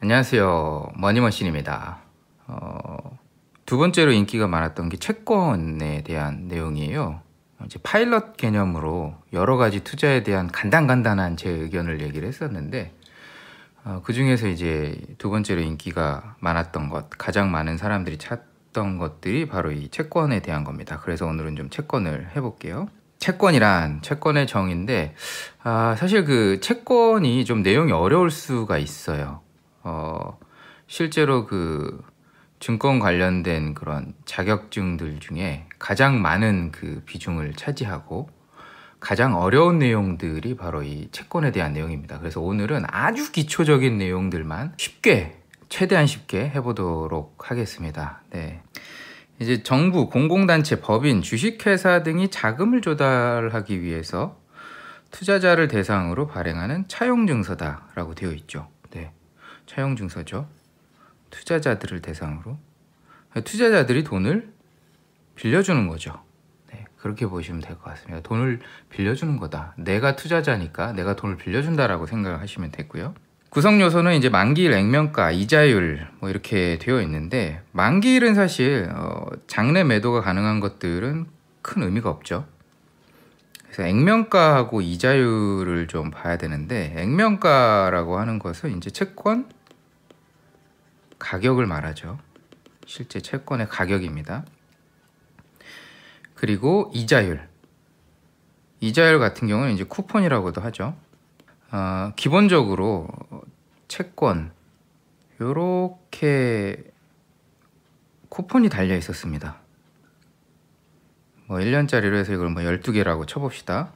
안녕하세요. 머니머신입니다. 두 번째로 인기가 많았던 게 채권에 대한 내용이에요. 이제 파일럿 개념으로 여러 가지 투자에 대한 간단한 제 의견을 얘기를 했었는데, 그 중에서 이제 두 번째로 인기가 많았던 것, 가장 많은 사람들이 찾던 것들이 바로 이 채권에 대한 겁니다. 그래서 오늘은 좀 채권을 해볼게요. 채권이란 채권의 정의인데, 사실 그 채권이 좀 내용이 어려울 수가 있어요. 실제로 그 증권 관련된 그런 자격증들 중에 가장 많은 그 비중을 차지하고 가장 어려운 내용들이 바로 이 채권에 대한 내용입니다. 그래서 오늘은 아주 기초적인 내용들만 최대한 쉽게 해보도록 하겠습니다. 네. 이제 정부, 공공단체, 법인, 주식회사 등이 자금을 조달하기 위해서 투자자를 대상으로 발행하는 차용증서다라고 되어 있죠. 네. 차용증서죠. 투자자들을 대상으로. 투자자들이 돈을 빌려주는 거죠. 네, 그렇게 보시면 될 것 같습니다. 돈을 빌려주는 거다. 내가 투자자니까 내가 돈을 빌려준다라고 생각을 하시면 되고요. 구성 요소는 이제 만기일, 액면가, 이자율 뭐 이렇게 되어 있는데, 만기일은 사실 장내 매도가 가능한 것들은 큰 의미가 없죠. 그래서 액면가하고 이자율을 좀 봐야 되는데, 액면가라고 하는 것은 이제 채권 가격을 말하죠. 실제 채권의 가격입니다. 그리고 이자율 같은 경우는 이제 쿠폰이라고도 하죠. 기본적으로 채권 요렇게 쿠폰이 달려 있었습니다. 뭐 1년짜리로 해서 이걸 뭐 12개라고 쳐봅시다.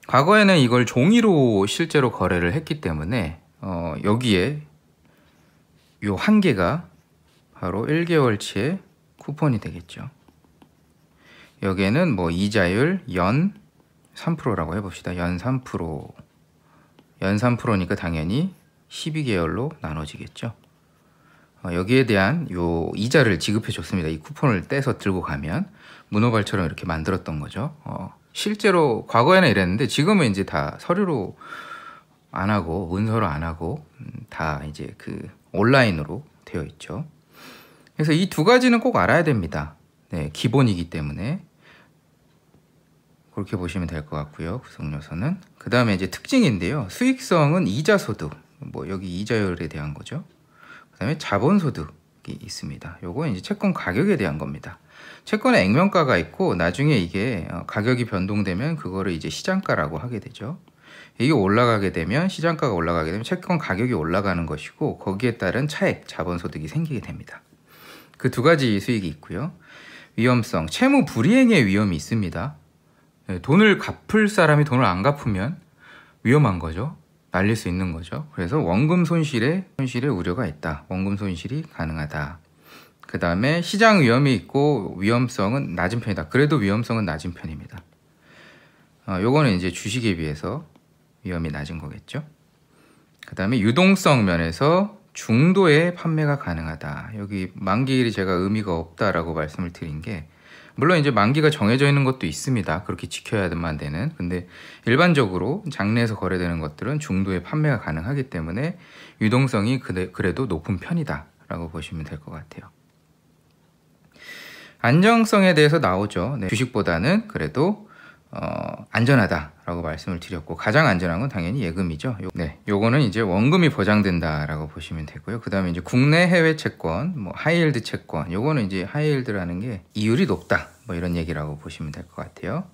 과거에는 이걸 종이로 실제로 거래를 했기 때문에 여기에 요 한 개가 바로 1개월치의 쿠폰이 되겠죠. 여기에는 뭐 이자율 연 3%라고 해봅시다. 연 3%니까 당연히 12개월로 나눠지겠죠. 여기에 대한 요 이자를 지급해 줬습니다. 이 쿠폰을 떼서 들고 가면 문어발처럼 이렇게 만들었던 거죠. 실제로 과거에는 이랬는데 지금은 이제 다 서류로 안 하고 문서로 안 하고 다 이제 그 온라인으로 되어 있죠. 그래서 이 두 가지는 꼭 알아야 됩니다. 네, 기본이기 때문에 그렇게 보시면 될 것 같고요. 구성 요소는. 그 다음에 이제 특징인데요. 수익성은 이자소득, 뭐 여기 이자율에 대한 거죠. 그 다음에 자본소득이 있습니다. 요거 이제 채권 가격에 대한 겁니다. 채권의 액면가가 있고 나중에 이게 가격이 변동되면 그거를 이제 시장가라고 하게 되죠. 이게 올라가게 되면, 시장가가 올라가게 되면 채권 가격이 올라가는 것이고, 거기에 따른 차액, 자본소득이 생기게 됩니다. 그 두 가지 수익이 있고요. 위험성, 채무 불이행의 위험이 있습니다. 돈을 갚을 사람이 돈을 안 갚으면 위험한 거죠. 날릴 수 있는 거죠. 그래서 원금 손실의 우려가 있다. 원금 손실이 가능하다. 그 다음에 시장 위험이 있고 위험성은 낮은 편이다. 그래도 위험성은 낮은 편입니다. 요거는 이제 주식에 비해서 위험이 낮은 거겠죠. 그 다음에 유동성 면에서 중도의 판매가 가능하다. 여기 만기일이 제가 의미가 없다라고 말씀을 드린 게, 물론 이제 만기가 정해져 있는 것도 있습니다. 그렇게 지켜야만 되는. 근데 일반적으로 장내에서 거래되는 것들은 중도의 판매가 가능하기 때문에 유동성이 그래도 높은 편이다 라고 보시면 될 것 같아요. 안정성에 대해서 나오죠. 네, 주식보다는 그래도 안전하다라고 말씀을 드렸고, 가장 안전한 건 당연히 예금이죠. 요거는 이제 원금이 보장된다라고 보시면 되고요. 그 다음에 이제 국내 해외 채권, 뭐 하이힐드 채권, 요거는 이제 하이힐드라는 게 이율이 높다, 뭐 이런 얘기라고 보시면 될 것 같아요.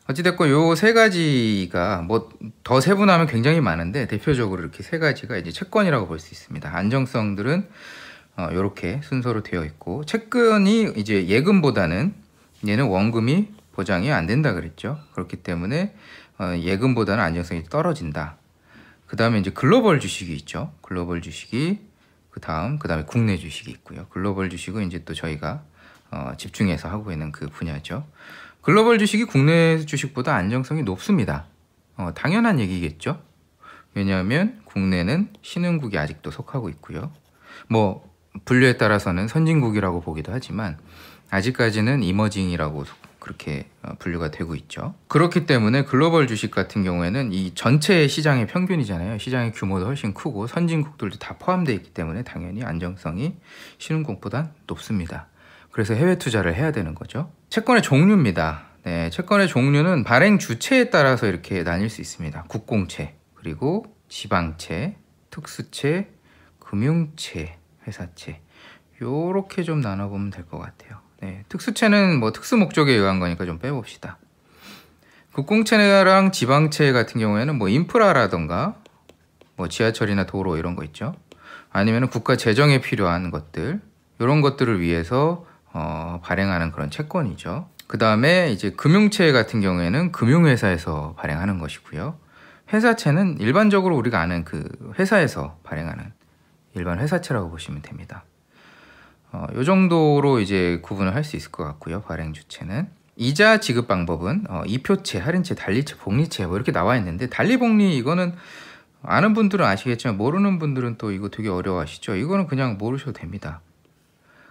어찌됐건 요 세 가지가 뭐 더 세분화하면 굉장히 많은데, 대표적으로 이렇게 세 가지가 이제 채권이라고 볼 수 있습니다. 안정성들은 요렇게 순서로 되어 있고, 채권이 이제 예금보다는 얘는 원금이 보장이 안 된다 그랬죠. 그렇기 때문에 예금보다는 안정성이 떨어진다. 그 다음에 이제 글로벌 주식이 있죠. 글로벌 주식이 그 다음에 국내 주식이 있고요. 글로벌 주식은 이제 또 저희가 집중해서 하고 있는 그 분야죠. 글로벌 주식이 국내 주식보다 안정성이 높습니다. 당연한 얘기겠죠. 왜냐하면 국내는 신흥국이 아직도 속하고 있고요. 뭐 분류에 따라서는 선진국이라고 보기도 하지만 아직까지는 이머징이라고 그렇게 분류가 되고 있죠. 그렇기 때문에 글로벌 주식 같은 경우에는 이 전체 시장의 평균이잖아요. 시장의 규모도 훨씬 크고 선진국들도 다 포함되어 있기 때문에 당연히 안정성이 신흥국보단 높습니다. 그래서 해외 투자를 해야 되는 거죠. 채권의 종류입니다. 네, 채권의 종류는 발행 주체에 따라서 이렇게 나뉠 수 있습니다. 국공채, 그리고 지방채, 특수채, 금융채, 회사채, 요렇게 좀 나눠보면 될 것 같아요. 네, 특수채는 뭐 특수 목적에 의한 거니까 좀 빼봅시다. 국공채랑 지방채 같은 경우에는 뭐 인프라라던가 뭐 지하철이나 도로 이런 거 있죠. 아니면 국가 재정에 필요한 것들, 이런 것들을 위해서 발행하는 그런 채권이죠. 그 다음에 이제 금융채 같은 경우에는 금융회사에서 발행하는 것이고요. 회사채는 일반적으로 우리가 아는 그 회사에서 발행하는 일반 회사채라고 보시면 됩니다. 요 정도로 이제 구분을 할 수 있을 것 같고요. 발행 주체는. 이자 지급 방법은 이표채, 할인채, 달리채, 복리채 뭐 이렇게 나와 있는데, 달리복리 이거는 아는 분들은 아시겠지만 모르는 분들은 또 이거 되게 어려워하시죠. 이거는 그냥 모르셔도 됩니다.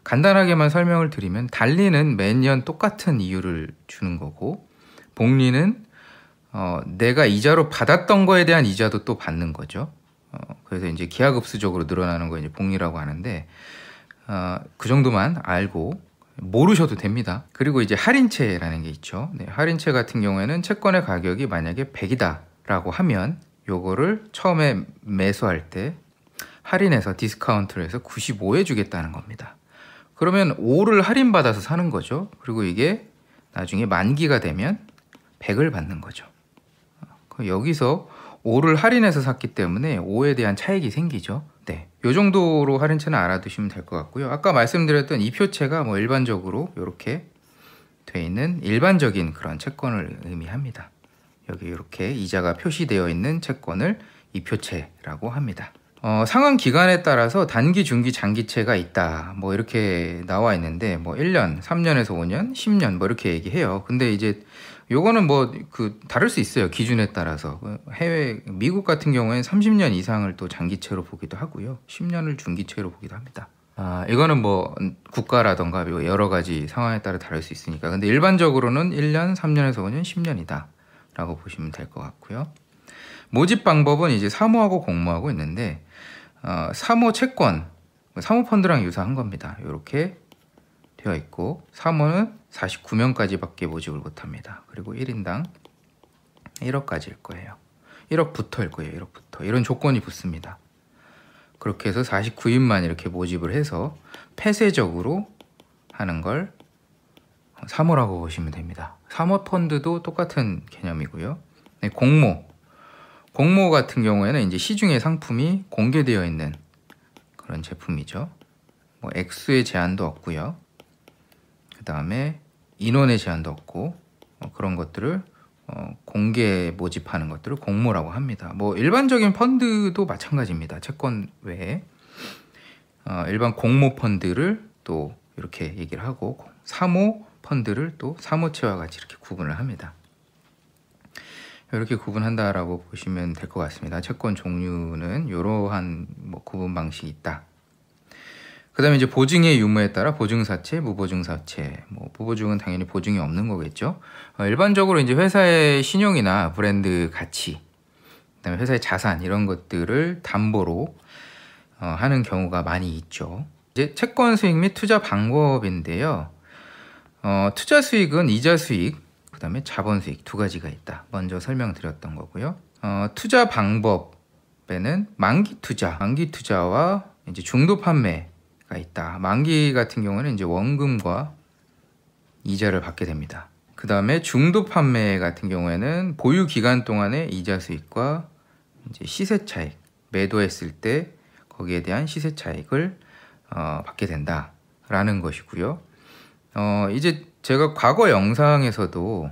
간단하게만 설명을 드리면, 달리는 매년 똑같은 이율을 주는 거고, 복리는 내가 이자로 받았던 거에 대한 이자도 또 받는 거죠. 그래서 이제 기하급수적으로 늘어나는 거 이제 복리라고 하는데, 그 정도만 알고 모르셔도 됩니다. 그리고 이제 할인채라는 게 있죠. 네, 할인채 같은 경우에는 채권의 가격이 만약에 100이다 라고 하면 요거를 처음에 매수할 때 할인해서 디스카운트를 해서 95에 주겠다는 겁니다. 그러면 5를 할인받아서 사는 거죠. 그리고 이게 나중에 만기가 되면 100을 받는 거죠. 여기서 5를 할인해서 샀기 때문에 5에 대한 차익이 생기죠. 네, 요 정도로 할인채는 알아두시면 될 것 같고요. 아까 말씀드렸던 이표채가 뭐 일반적으로 이렇게 돼 있는 일반적인 그런 채권을 의미합니다. 여기 이렇게 이자가 표시되어 있는 채권을 이표채라고 합니다. 상환 기간에 따라서 단기, 중기, 장기채가 있다. 뭐 이렇게 나와 있는데, 뭐 1년, 3년에서 5년, 10년 뭐 이렇게 얘기해요. 근데 이제 요거는 뭐 다를 수 있어요. 기준에 따라서. 해외 미국 같은 경우에는 30년 이상을 또 장기채로 보기도 하고요. 10년을 중기채로 보기도 합니다. 이거는 뭐 국가라던가 여러 가지 상황에 따라 다를 수 있으니까. 근데 일반적으로는 1년, 3년에서 5년, 10년이다 라고 보시면 될 것 같고요. 모집 방법은 이제 사모하고 공모하고 있는데, 사모 채권, 사모펀드랑 유사한 겁니다. 이렇게 되어 있고, 사모는 49명까지밖에 모집을 못합니다. 그리고 1인당 1억까지일 거예요. 1억부터일 거예요. 1억부터. 이런 조건이 붙습니다. 그렇게 해서 49인만 이렇게 모집을 해서 폐쇄적으로 하는 걸 사모라고 보시면 됩니다. 사모펀드도 똑같은 개념이고요. 네, 공모 같은 경우에는 이제 시중에 상품이 공개되어 있는 그런 제품이죠. 뭐 액수의 제한도 없고요. 그 다음에 인원의 제한도 없고, 그런 것들을 공개 모집하는 것들을 공모라고 합니다. 뭐 일반적인 펀드도 마찬가지입니다. 채권 외에 일반 공모 펀드를 또 이렇게 얘기를 하고, 사모 펀드를 또 사모채와 같이 이렇게 구분을 합니다. 이렇게 구분한다라고 보시면 될 것 같습니다. 채권 종류는 이러한 뭐 구분 방식이 있다. 그 다음에 이제 보증의 유무에 따라 보증사채, 무보증사채, 뭐 무보증은 당연히 보증이 없는 거겠죠. 일반적으로 이제 회사의 신용이나 브랜드 가치, 그다음에 회사의 자산 이런 것들을 담보로 하는 경우가 많이 있죠. 이제 채권 수익 및 투자 방법인데요. 투자 수익은 이자 수익, 그 다음에 자본 수익 두 가지가 있다. 먼저 설명드렸던 거고요. 투자 방법에는 만기 투자와 이제 중도 판매가 있다. 만기 같은 경우는 이제 원금과 이자를 받게 됩니다. 그 다음에 중도 판매 같은 경우에는 보유 기간 동안의 이자 수익과 이제 시세 차익, 매도했을 때 거기에 대한 시세 차익을 받게 된다라는 것이고요. 이제 제가 과거 영상에서도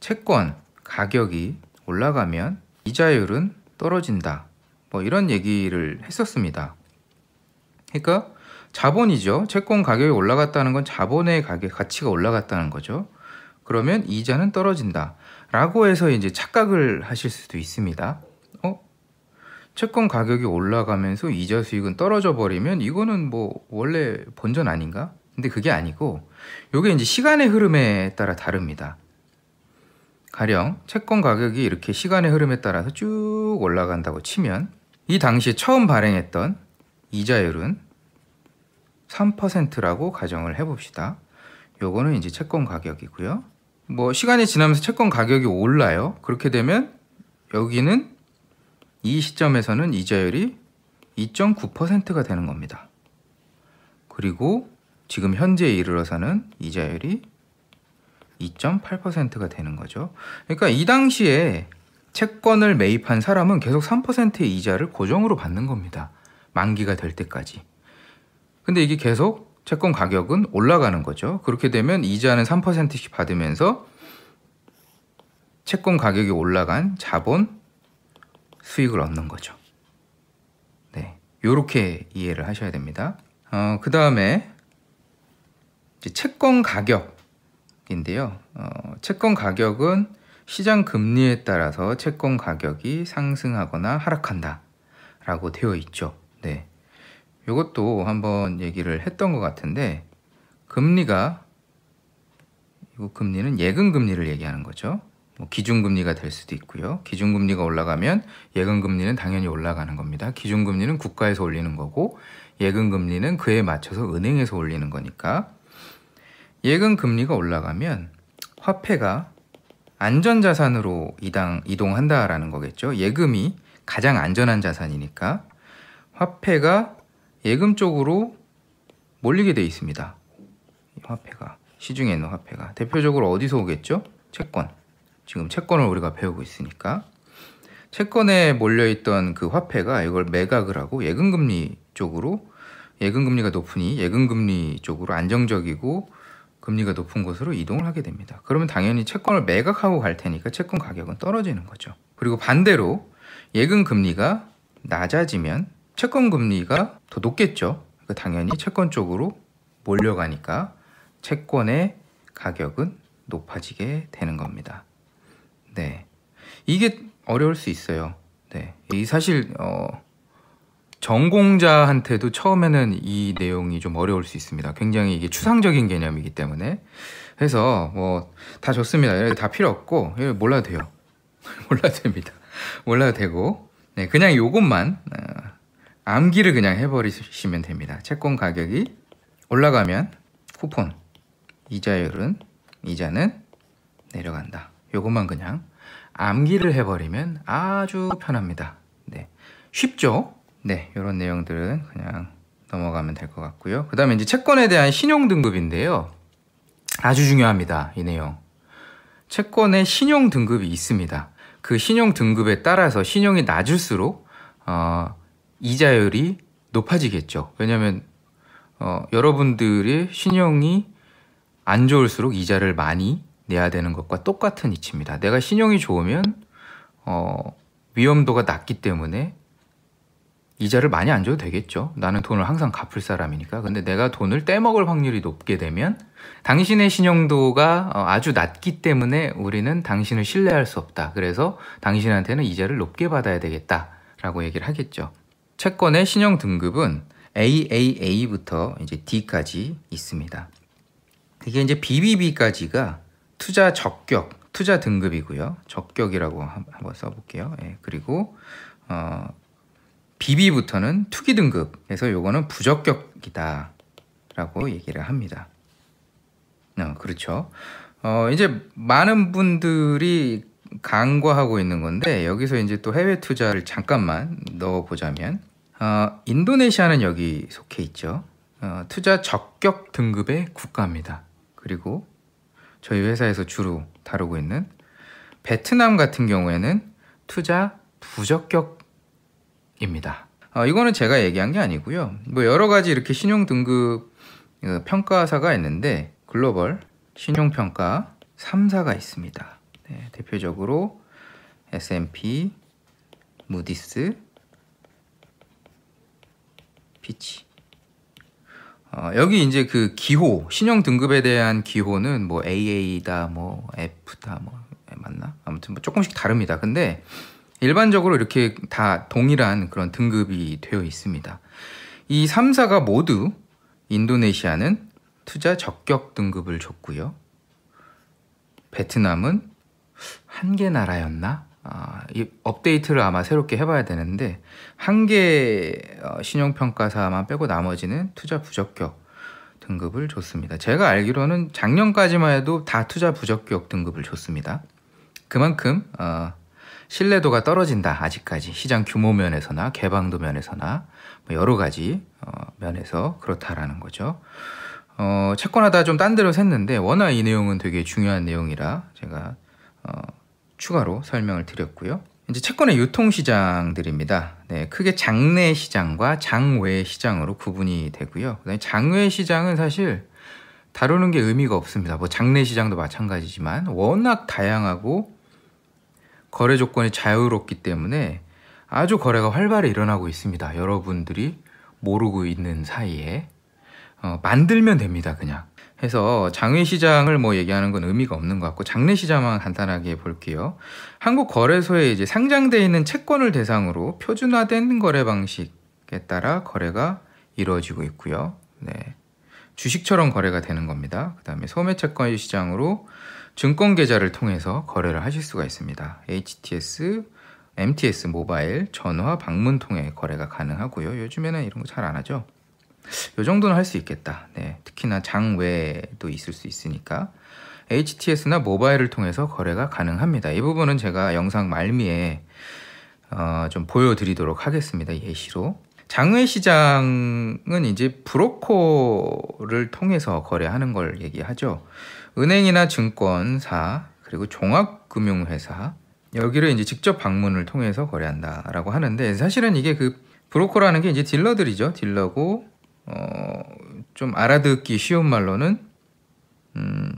채권 가격이 올라가면 이자율은 떨어진다, 뭐 이런 얘기를 했었습니다. 그러니까 자본이죠. 채권 가격이 올라갔다는 건 자본의 가치가 올라갔다는 거죠. 그러면 이자는 떨어진다 라고 해서 이제 착각을 하실 수도 있습니다. 채권 가격이 올라가면서 이자 수익은 떨어져 버리면 이거는 뭐 원래 본전 아닌가? 근데 그게 아니고 요게 이제 시간의 흐름에 따라 다릅니다. 가령 채권 가격이 이렇게 시간의 흐름에 따라서 쭉 올라간다고 치면 이 당시에 처음 발행했던 이자율은 3%라고 가정을 해봅시다. 요거는 이제 채권 가격이고요. 뭐 시간이 지나면서 채권 가격이 올라요. 그렇게 되면 여기는 이 시점에서는 이자율이 2.9%가 되는 겁니다. 그리고 지금 현재에 이르러서는 이자율이 2.8%가 되는 거죠. 그러니까 이 당시에 채권을 매입한 사람은 계속 3%의 이자를 고정으로 받는 겁니다. 만기가 될 때까지. 근데 이게 계속 채권 가격은 올라가는 거죠. 그렇게 되면 이자는 3%씩 받으면서 채권 가격이 올라간 자본 수익을 얻는 거죠. 네, 요렇게 이해를 하셔야 됩니다. 그 다음에 채권 가격인데요. 채권 가격은 시장 금리에 따라서 채권 가격이 상승하거나 하락한다 라고 되어 있죠. 네, 이것도 한번 얘기를 했던 것 같은데 금리가 이 금리는 예금금리를 얘기하는 거죠. 뭐 기준금리가 될 수도 있고요. 기준금리가 올라가면 예금금리는 당연히 올라가는 겁니다. 기준금리는 국가에서 올리는 거고 예금금리는 그에 맞춰서 은행에서 올리는 거니까 예금금리가 올라가면 화폐가 안전자산으로 이동한다라는 거겠죠. 예금이 가장 안전한 자산이니까 화폐가 예금 쪽으로 몰리게 돼 있습니다. 화폐가, 시중에 있는 화폐가 대표적으로 어디서 오겠죠? 채권. 지금 채권을 우리가 배우고 있으니까 채권에 몰려있던 그 화폐가 이걸 매각을 하고 예금금리 쪽으로, 예금금리가 높으니 예금금리 쪽으로 안정적이고 금리가 높은 곳으로 이동을 하게 됩니다. 그러면 당연히 채권을 매각하고 갈 테니까 채권 가격은 떨어지는 거죠. 그리고 반대로 예금금리가 낮아지면 채권금리가 더 높겠죠. 그러니까 당연히 채권 쪽으로 몰려가니까 채권의 가격은 높아지게 되는 겁니다. 네, 이게 어려울 수 있어요. 네, 이 사실 전공자한테도 처음에는 이 내용이 좀 어려울 수 있습니다. 굉장히 이게 추상적인 개념이기 때문에. 그래서 뭐 다 좋습니다. 다 필요 없고 몰라도 돼요. 몰라도 됩니다. 몰라도 되고, 네, 그냥 요것만 암기를 그냥 해버리시면 됩니다. 채권 가격이 올라가면 쿠폰, 이자는 내려간다. 요것만 그냥 암기를 해버리면 아주 편합니다. 네, 쉽죠? 네, 이런 내용들은 그냥 넘어가면 될 것 같고요. 그 다음에 이제 채권에 대한 신용 등급인데요. 아주 중요합니다, 이 내용. 채권에 신용 등급이 있습니다. 그 신용 등급에 따라서 신용이 낮을수록 이자율이 높아지겠죠. 왜냐하면 여러분들의 신용이 안 좋을수록 이자를 많이 내야 되는 것과 똑같은 이치입니다. 내가 신용이 좋으면 위험도가 낮기 때문에 이자를 많이 안 줘도 되겠죠. 나는 돈을 항상 갚을 사람이니까. 근데 내가 돈을 떼먹을 확률이 높게 되면 당신의 신용도가 아주 낮기 때문에 우리는 당신을 신뢰할 수 없다. 그래서 당신한테는 이자를 높게 받아야 되겠다라고 얘기를 하겠죠. 채권의 신용 등급은 AAA부터 이제 D까지 있습니다. 이게 이제 BBB까지가 투자 적격, 투자 등급이고요. 적격이라고 한번 써볼게요. 예, 그리고 BB부터는 투기 등급에서 요거는 부적격이다 라고 얘기를 합니다. 그렇죠. 이제 많은 분들이 간과하고 있는 건데 여기서 이제 또 해외 투자를 잠깐만 넣어보자면 인도네시아는 여기 속해 있죠. 투자 적격 등급의 국가입니다. 그리고 저희 회사에서 주로 다루고 있는 베트남 같은 경우에는 투자 부적격입니다. 이거는 제가 얘기한 게 아니고요. 뭐 여러 가지 이렇게 신용 등급 평가사가 있는데 글로벌 신용평가 3사가 있습니다. 네, 대표적으로 S&P, 무디스, 피치. 여기 이제 그 기호, 신용 등급에 대한 기호는 뭐 AA다, 뭐 F다, 뭐 맞나? 아무튼 뭐 조금씩 다릅니다. 근데 일반적으로 이렇게 다 동일한 그런 등급이 되어 있습니다. 이 3사가 모두 인도네시아는 투자 적격 등급을 줬고요. 베트남은 한 개 나라였나? 이 업데이트를 아마 새롭게 해봐야 되는데 한 개 신용평가사만 빼고 나머지는 투자 부적격 등급을 줬습니다. 제가 알기로는 작년까지만 해도 다 투자 부적격 등급을 줬습니다. 그만큼 신뢰도가 떨어진다. 아직까지 시장 규모 면에서나 개방도 면에서나 여러 가지 면에서 그렇다라는 거죠. 채권하다 좀 딴 데로 샜는데 워낙 이 내용은 되게 중요한 내용이라 제가 추가로 설명을 드렸고요. 이제 채권의 유통시장들입니다. 네, 크게 장내 시장과 장외 시장으로 구분이 되고요. 그다음에 장외 시장은 사실 다루는 게 의미가 없습니다. 뭐 장내 시장도 마찬가지지만 워낙 다양하고 거래 조건이 자유롭기 때문에 아주 거래가 활발히 일어나고 있습니다. 여러분들이 모르고 있는 사이에 만들면 됩니다. 그냥. 해서 장외 시장을 뭐 얘기하는 건 의미가 없는 것 같고 장내 시장만 간단하게 볼게요. 한국 거래소에 이제 상장되어 있는 채권을 대상으로 표준화된 거래 방식에 따라 거래가 이루어지고 있고요. 네. 주식처럼 거래가 되는 겁니다. 그다음에 소매 채권 시장으로 증권 계좌를 통해서 거래를 하실 수가 있습니다. HTS, MTS 모바일, 전화, 방문 통해 거래가 가능하고요. 요즘에는 이런 거 잘 안 하죠. 요 정도는 할 수 있겠다. 네, 특히나 장외도 있을 수 있으니까 HTS나 모바일을 통해서 거래가 가능합니다. 이 부분은 제가 영상 말미에 좀 보여드리도록 하겠습니다. 예시로. 장외 시장은 이제 브로커를 통해서 거래하는 걸 얘기하죠. 은행이나 증권사 그리고 종합금융회사 여기를 이제 직접 방문을 통해서 거래한다라고 하는데 사실은 이게 그 브로커라는 게 이제 딜러들이죠. 딜러고 좀 알아듣기 쉬운 말로는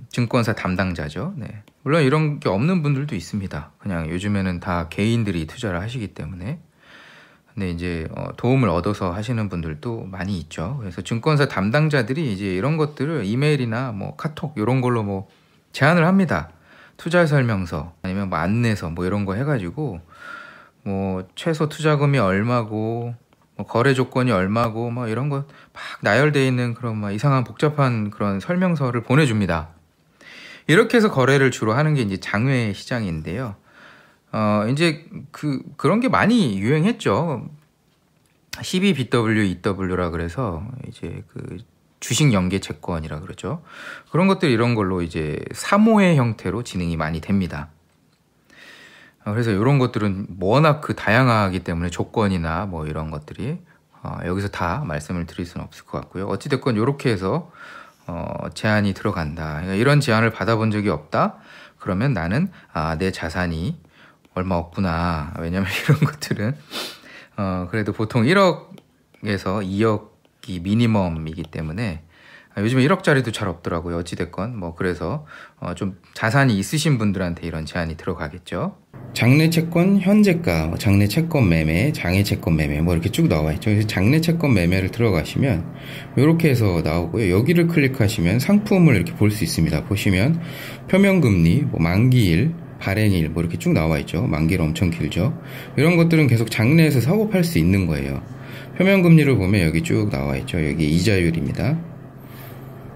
증권사 담당자죠. 네. 물론 이런 게 없는 분들도 있습니다. 그냥 요즘에는 다 개인들이 투자를 하시기 때문에. 근데 이제 도움을 얻어서 하시는 분들도 많이 있죠. 그래서 증권사 담당자들이 이제 이런 것들을 이메일이나 뭐 카톡 이런 걸로 뭐 제안을 합니다. 투자 설명서 아니면 뭐 안내서 뭐 이런 거 해가지고 뭐 최소 투자금이 얼마고 뭐 거래 조건이 얼마고 뭐 이런 거 막 나열되어 있는 그런 막 이상한 복잡한 그런 설명서를 보내줍니다. 이렇게 해서 거래를 주로 하는 게 이제 장외 시장인데요. 이제 그런 게 많이 유행했죠. 12BW, EW라 그래서 이제 그 주식 연계 채권이라 그러죠. 그런 것들 이런 걸로 이제 사모의 형태로 진행이 많이 됩니다. 그래서 이런 것들은 워낙 다양하기 때문에 조건이나 뭐 이런 것들이 여기서 다 말씀을 드릴 수는 없을 것 같고요. 어찌됐건 이렇게 해서 제안이 들어간다. 그러니까 이런 제안을 받아본 적이 없다. 그러면 나는 내 자산이 얼마 없구나. 왜냐면 이런 것들은 그래도 보통 1억에서 2억이 미니멈이기 때문에 요즘에 1억짜리도 잘 없더라고요. 어찌됐건 뭐 그래서 좀 자산이 있으신 분들한테 이런 제안이 들어가겠죠. 장내 채권 현재가, 장내 채권 매매, 장외 채권 매매 뭐 이렇게 쭉 나와 있죠. 그래서 장내 채권 매매를 들어가시면 이렇게 해서 나오고요. 여기를 클릭하시면 상품을 이렇게 볼 수 있습니다. 보시면 표면금리, 뭐 만기일, 발행일 뭐 이렇게 쭉 나와 있죠. 만기일 엄청 길죠. 이런 것들은 계속 장내에서 사고 팔 수 있는 거예요. 표면금리를 보면 여기 쭉 나와 있죠. 여기 이자율입니다.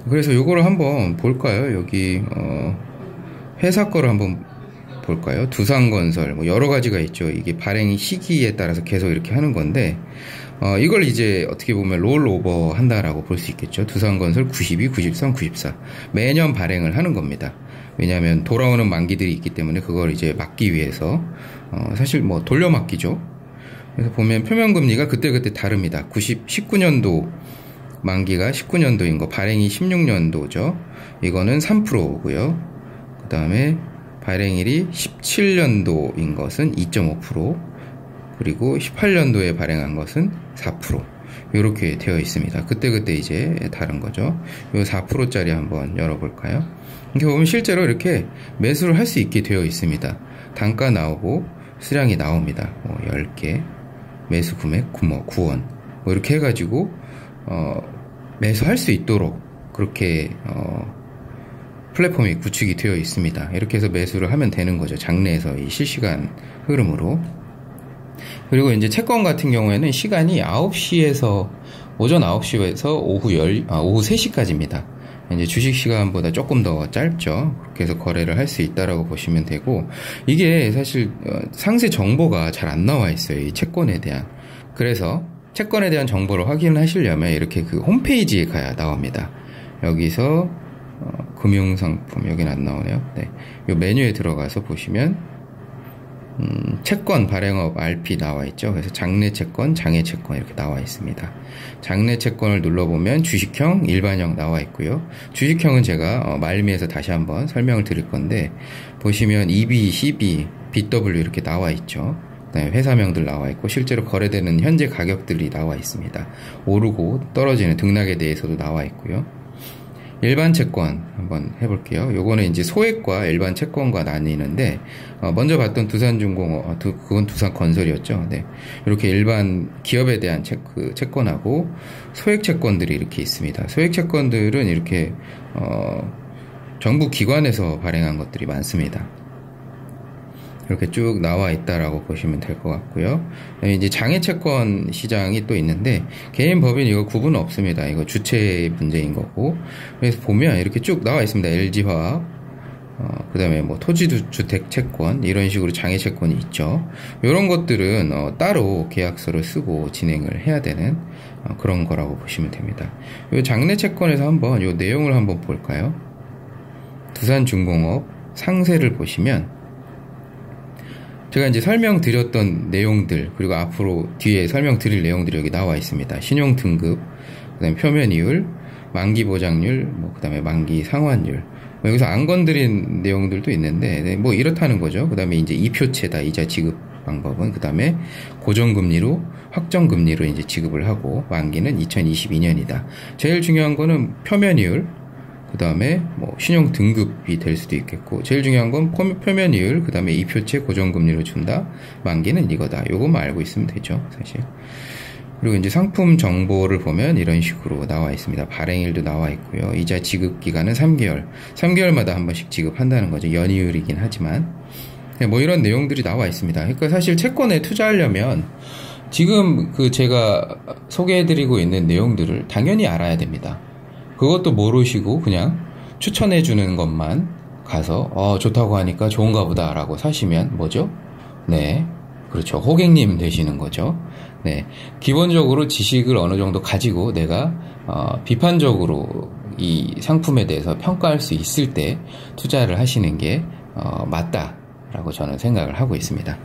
그래서 요거를 한번 볼까요? 여기 회사 거를 한번 볼까요? 두산건설 뭐 여러 가지가 있죠. 이게 발행 시기에 따라서 계속 이렇게 하는 건데 이걸 이제 어떻게 보면 롤오버 한다라고 볼 수 있겠죠. 두산건설 92, 93, 94 매년 발행을 하는 겁니다. 왜냐하면 돌아오는 만기들이 있기 때문에 그걸 이제 막기 위해서 사실 뭐 돌려막기죠. 그래서 보면 표면금리가 그때그때 다릅니다. 19년도 만기가 19년도인 거, 발행이 16년도죠. 이거는 3%고요. 그 다음에 발행일이 17년도인 것은 2.5%, 그리고 18년도에 발행한 것은 4%. 이렇게 되어 있습니다. 그때그때 이제 다른 거죠. 이 4%짜리 한번 열어볼까요? 이렇게 보면 실제로 이렇게 매수를 할 수 있게 되어 있습니다. 단가 나오고 수량이 나옵니다. 10개, 매수 금액 9원. 뭐 이렇게 해가지고, 매수할 수 있도록 그렇게, 플랫폼이 구축이 되어 있습니다. 이렇게 해서 매수를 하면 되는 거죠. 장내에서 이 실시간 흐름으로. 그리고 이제 채권 같은 경우에는 시간이 9시에서 오전 9시에서 오후 3시까지입니다. 이제 주식 시간보다 조금 더 짧죠. 그렇게 해서 거래를 할 수 있다라고 보시면 되고, 이게 사실 상세 정보가 잘 안 나와 있어요. 이 채권에 대한. 그래서 채권에 대한 정보를 확인하시려면 이렇게 그 홈페이지에 가야 나옵니다. 여기서 금융상품, 여기는 안 나오네요. 네. 요 메뉴에 들어가서 보시면 채권 발행업 RP 나와 있죠. 그래서 장내 채권, 장외 채권 이렇게 나와 있습니다. 장내 채권을 눌러보면 주식형, 일반형 나와 있고요. 주식형은 제가 말미에서 다시 한번 설명을 드릴 건데, 보시면 EB, CB, BW 이렇게 나와 있죠. 그다음에 회사명들 나와 있고, 실제로 거래되는 현재 가격들이 나와 있습니다. 오르고 떨어지는 등락에 대해서도 나와 있고요. 일반 채권 한번 해볼게요. 요거는 이제 소액과 일반 채권과 나뉘는데, 먼저 봤던 두산중공업, 그건 두산건설이었죠. 네. 이렇게 일반 기업에 대한 채권하고 소액 채권들이 이렇게 있습니다. 소액 채권들은 이렇게, 정부 기관에서 발행한 것들이 많습니다. 이렇게 쭉 나와 있다라고 보시면 될 것 같고요. 이제 장외채권 시장이 또 있는데, 개인 법인 이거 구분 없습니다. 이거 주체 문제인 거고. 그래서 보면 이렇게 쭉 나와 있습니다. LG화학, 그 다음에 뭐 토지주택채권, 이런 식으로 장외채권이 있죠. 이런 것들은 따로 계약서를 쓰고 진행을 해야 되는 그런 거라고 보시면 됩니다. 이 장내채권에서 한번 이 내용을 한번 볼까요? 두산중공업 상세를 보시면, 제가 이제 설명드렸던 내용들, 그리고 앞으로 뒤에 설명드릴 내용들이 여기 나와 있습니다. 신용 등급, 그 다음에 표면 이율, 만기 보장률, 그 다음에 만기 상환율. 여기서 안 건드린 내용들도 있는데, 뭐 이렇다는 거죠. 그 다음에 이제 이표채다, 이자 지급 방법은. 그 다음에 고정금리로, 확정금리로 이제 지급을 하고, 만기는 2022년이다. 제일 중요한 거는 표면 이율, 그 다음에 뭐 신용 등급이 될 수도 있겠고, 제일 중요한 건 표면 이율, 그 다음에 이표채 고정금리로 준다, 만기는 이거다. 요것만 알고 있으면 되죠, 사실. 그리고 이제 상품 정보를 보면 이런 식으로 나와 있습니다. 발행일도 나와 있고요. 이자 지급 기간은 3개월. 3개월마다 한 번씩 지급한다는 거죠. 연이율이긴 하지만. 뭐 이런 내용들이 나와 있습니다. 그러니까 사실 채권에 투자하려면 지금 제가 소개해드리고 있는 내용들을 당연히 알아야 됩니다. 그것도 모르시고 그냥 추천해주는 것만 가서 좋다고 하니까 좋은가 보다 라고 사시면 뭐죠? 네, 그렇죠. 호객님 되시는 거죠. 네, 기본적으로 지식을 어느 정도 가지고 내가 비판적으로 이 상품에 대해서 평가할 수 있을 때 투자를 하시는 게 맞다라고 저는 생각을 하고 있습니다.